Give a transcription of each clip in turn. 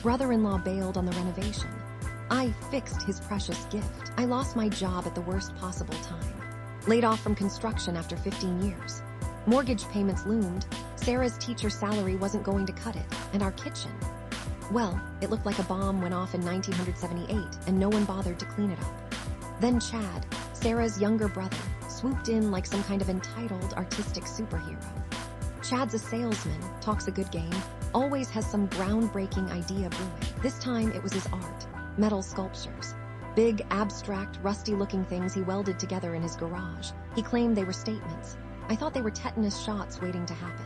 Brother-in-law bailed on the renovation. I fixed his precious gift. I lost my job at the worst possible time. Laid off from construction after 15 years. Mortgage payments loomed. Sarah's teacher salary wasn't going to cut it. And our kitchen. Well, it looked like a bomb went off in 1978 and no one bothered to clean it up. Then Chad, Sarah's younger brother, swooped in like some kind of entitled artistic superhero. Chad's a salesman, talks a good game, always has some groundbreaking idea brewing. This time it was his art. Metal sculptures. Big, abstract, rusty-looking things he welded together in his garage. He claimed they were statements. I thought they were tetanus shots waiting to happen.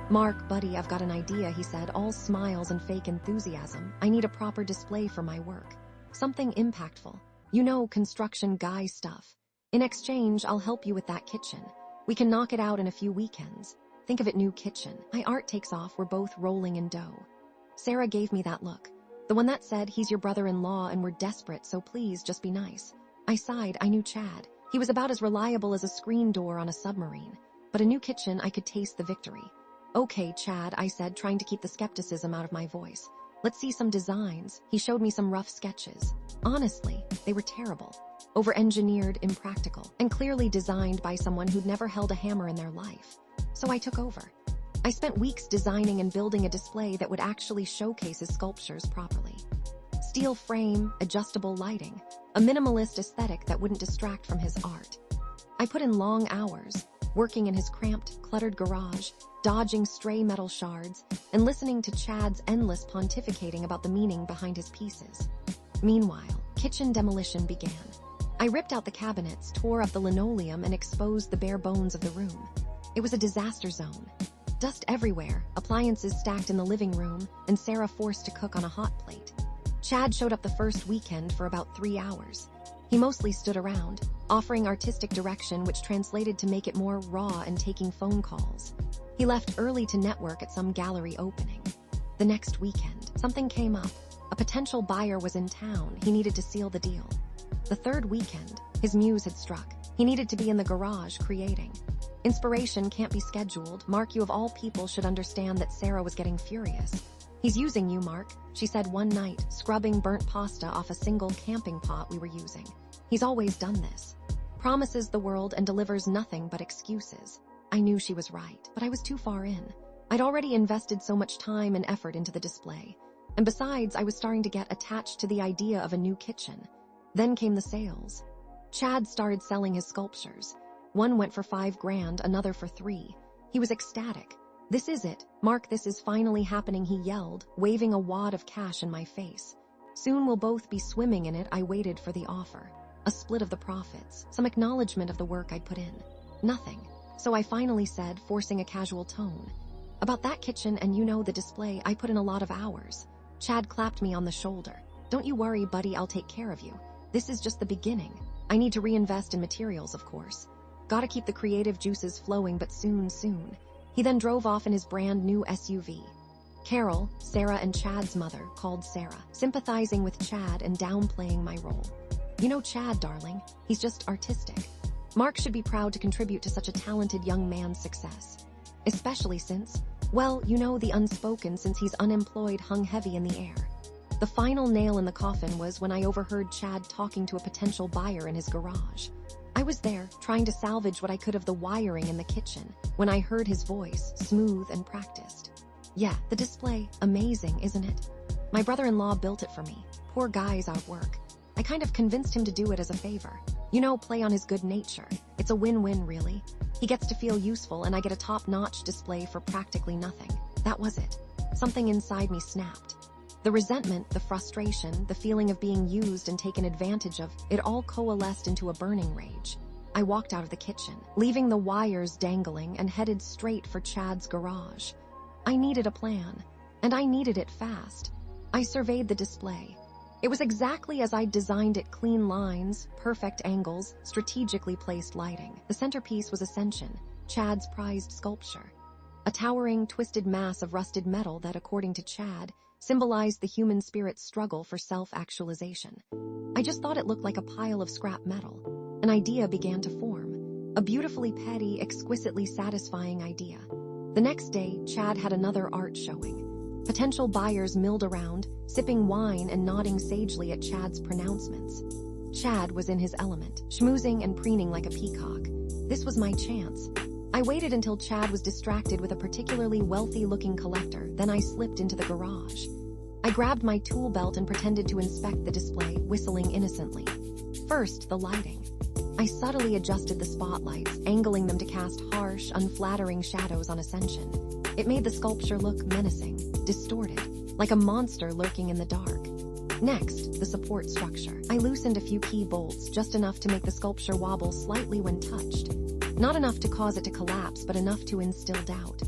"Mark, buddy, I've got an idea," he said, all smiles and fake enthusiasm. "I need a proper display for my work. Something impactful. You know, construction guy stuff. In exchange, I'll help you with that kitchen. We can knock it out in a few weekends. Think of it, new kitchen. My art takes off, we're both rolling in dough." Sarah gave me that look. The one that said, "He's your brother-in-law and we're desperate, so please just be nice." I sighed. I knew Chad. He was about as reliable as a screen door on a submarine. But a new kitchen, I could taste the victory. "Okay, Chad," I said, trying to keep the skepticism out of my voice. "Let's see some designs." He showed me some rough sketches. Honestly, they were terrible. Over-engineered, impractical, and clearly designed by someone who'd never held a hammer in their life. So I took over. I spent weeks designing and building a display that would actually showcase his sculptures properly. Steel frame, adjustable lighting, a minimalist aesthetic that wouldn't distract from his art. I put in long hours, working in his cramped, cluttered garage, dodging stray metal shards, and listening to Chad's endless pontificating about the meaning behind his pieces. Meanwhile, kitchen demolition began. I ripped out the cabinets, tore up the linoleum, and exposed the bare bones of the room. It was a disaster zone. Dust everywhere, appliances stacked in the living room, and Sarah forced to cook on a hot plate. Chad showed up the first weekend for about 3 hours. He mostly stood around, offering artistic direction which translated to make it more raw and taking phone calls. He left early to network at some gallery opening. The next weekend, something came up. A potential buyer was in town. He needed to seal the deal. The third weekend, his muse had struck. He needed to be in the garage creating. Inspiration can't be scheduled. Mark, you of all people should understand that Sarah was getting furious. "He's using you, Mark," she said one night, scrubbing burnt pasta off a single camping pot we were using. "He's always done this. Promises the world and delivers nothing but excuses." I knew she was right, but I was too far in. I'd already invested so much time and effort into the display. And besides, I was starting to get attached to the idea of a new kitchen. Then came the sales. Chad started selling his sculptures. One went for $5,000, another for $3,000. He was ecstatic. "This is it. Mark, this is finally happening," he yelled, waving a wad of cash in my face. "Soon we'll both be swimming in it." I waited for the offer. A split of the profits, some acknowledgement of the work I'd put in. Nothing. So I finally said, forcing a casual tone, "About that kitchen and the display, I put in a lot of hours." Chad clapped me on the shoulder. "Don't you worry, buddy, I'll take care of you. This is just the beginning. I need to reinvest in materials, of course. Gotta keep the creative juices flowing, but soon. He then drove off in his brand new SUV. Carol, Sarah and Chad's mother, called Sarah, sympathizing with Chad and downplaying my role. "You know Chad, darling. He's just artistic. Mark should be proud to contribute to such a talented young man's success. Especially since, well, the unspoken since he's unemployed hung heavy in the air." The final nail in the coffin was when I overheard Chad talking to a potential buyer in his garage. I was there, trying to salvage what I could of the wiring in the kitchen, when I heard his voice, smooth and practiced. "Yeah, the display, amazing, isn't it? My brother-in-law built it for me. Poor guy's out of work. I kind of convinced him to do it as a favor. Play on his good nature. It's a win-win, really. He gets to feel useful and I get a top-notch display for practically nothing." That was it. Something inside me snapped. The resentment, the frustration, the feeling of being used and taken advantage of, it all coalesced into a burning rage. I walked out of the kitchen, leaving the wires dangling, and headed straight for Chad's garage. I needed a plan, and I needed it fast. I surveyed the display. It was exactly as I'd designed it: clean lines, perfect angles, strategically placed lighting. The centerpiece was Ascension, Chad's prized sculpture. A towering, twisted mass of rusted metal that, according to Chad, symbolized the human spirit's struggle for self-actualization. I just thought it looked like a pile of scrap metal. An idea began to form. A beautifully petty, exquisitely satisfying idea. The next day, Chad had another art showing. Potential buyers milled around, sipping wine and nodding sagely at Chad's pronouncements. Chad was in his element, schmoozing and preening like a peacock. This was my chance. I waited until Chad was distracted with a particularly wealthy-looking collector, then I slipped into the garage. I grabbed my tool belt and pretended to inspect the display, whistling innocently. First, the lighting. I subtly adjusted the spotlights, angling them to cast harsh, unflattering shadows on Ascension. It made the sculpture look menacing, distorted, like a monster lurking in the dark. Next, the support structure. I loosened a few key bolts, just enough to make the sculpture wobble slightly when touched. Not enough to cause it to collapse, but enough to instill doubt.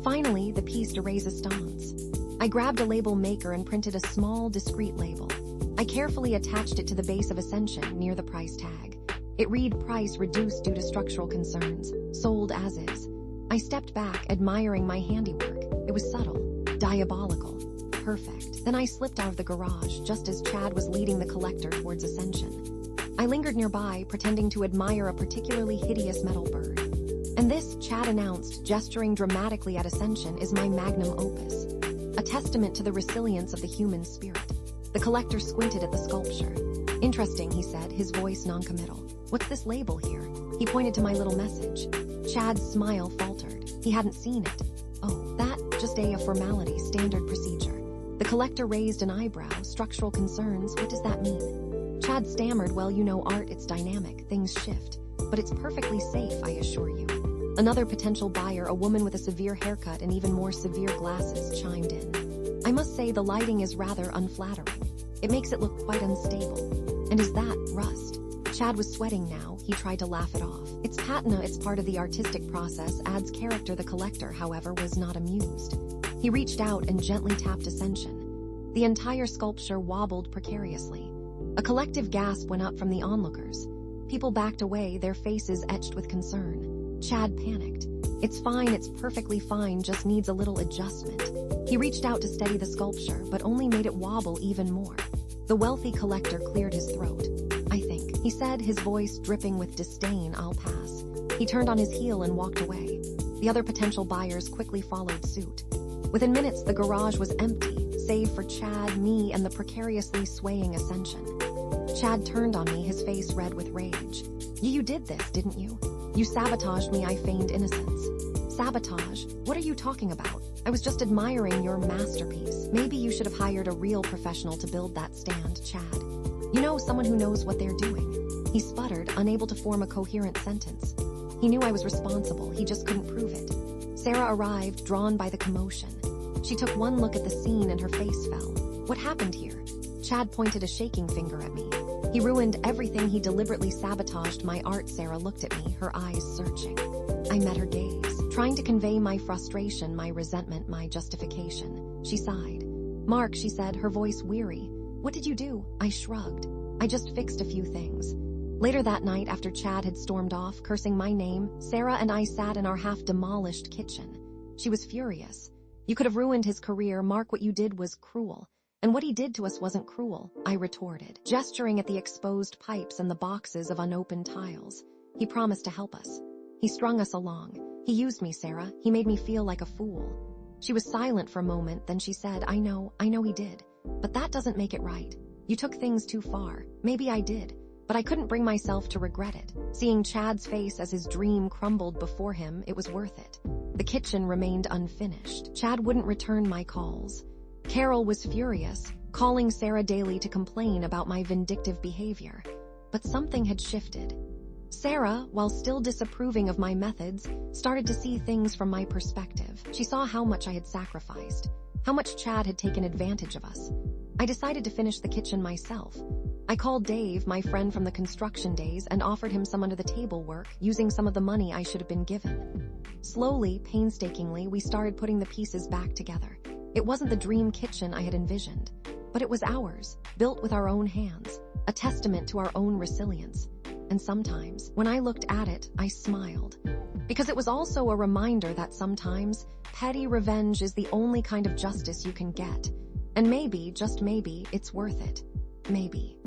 Finally, the piece de resistance. I grabbed a label maker and printed a small, discreet label. I carefully attached it to the base of Ascension, near the price tag. It read price reduced due to structural concerns, sold as is. I stepped back, admiring my handiwork. It was subtle, diabolical, perfect. Then I slipped out of the garage, just as Chad was leading the collector towards Ascension. I lingered nearby, pretending to admire a particularly hideous metal bird. And this, Chad announced, gesturing dramatically at Ascension, is my magnum opus. A testament to the resilience of the human spirit. The collector squinted at the sculpture. Interesting, he said, his voice noncommittal. What's this label here? He pointed to my little message. Chad's smile faltered. He hadn't seen it. Oh, that, just a formality, standard procedure. The collector raised an eyebrow. Structural concerns, what does that mean? Chad stammered, well, you know art, it's dynamic, things shift. But it's perfectly safe, I assure you. Another potential buyer, a woman with a severe haircut and even more severe glasses, chimed in. I must say the lighting is rather unflattering. It makes it look quite unstable. And is that rust? Chad was sweating now. He tried to laugh it off. It's patina, it's part of the artistic process, adds character. The collector, however, was not amused. He reached out and gently tapped Ascension. The entire sculpture wobbled precariously. A collective gasp went up from the onlookers. People backed away, their faces etched with concern. Chad panicked. It's fine, it's perfectly fine, just needs a little adjustment. He reached out to steady the sculpture, but only made it wobble even more. The wealthy collector cleared his throat. I think, he said, his voice dripping with disdain. I'll pass. He turned on his heel and walked away. The other potential buyers quickly followed suit. Within minutes, the garage was empty, save for Chad, me, and the precariously swaying Ascension. Chad turned on me, his face red with rage. You did this, didn't you? You sabotaged me, I feigned innocence. Sabotage? What are you talking about? I was just admiring your masterpiece. Maybe you should have hired a real professional to build that stand, Chad. You know, someone who knows what they're doing. He sputtered, unable to form a coherent sentence. He knew I was responsible, he just couldn't prove it. Sarah arrived, drawn by the commotion. She took one look at the scene and her face fell. What happened here? Chad pointed a shaking finger at me. He ruined everything, he deliberately sabotaged my art. Sarah looked at me, her eyes searching. I met her gaze, trying to convey my frustration, my resentment, my justification. She sighed. Mark, she said, her voice weary. What did you do? I shrugged. I just fixed a few things. Later that night, after Chad had stormed off, cursing my name, Sarah and I sat in our half-demolished kitchen. She was furious. You could have ruined his career, Mark. What you did was cruel. And what he did to us wasn't cruel, I retorted, gesturing at the exposed pipes and the boxes of unopened tiles. He promised to help us. He strung us along. He used me, Sarah. He made me feel like a fool. She was silent for a moment, then she said, I know he did. But that doesn't make it right. You took things too far. Maybe I did. But I couldn't bring myself to regret it. Seeing Chad's face as his dream crumbled before him, it was worth it. The kitchen remained unfinished. Chad wouldn't return my calls. Carol was furious, calling Sarah daily to complain about my vindictive behavior. But something had shifted. Sarah, while still disapproving of my methods, started to see things from my perspective. She saw how much I had sacrificed, how much Chad had taken advantage of us. I decided to finish the kitchen myself. I called Dave, my friend from the construction days, and offered him some under-the-table work, using some of the money I should have been given. Slowly, painstakingly, we started putting the pieces back together. It wasn't the dream kitchen I had envisioned, but it was ours, built with our own hands, a testament to our own resilience. And sometimes, when I looked at it, I smiled. Because it was also a reminder that sometimes, petty revenge is the only kind of justice you can get. And maybe, just maybe, it's worth it. Maybe.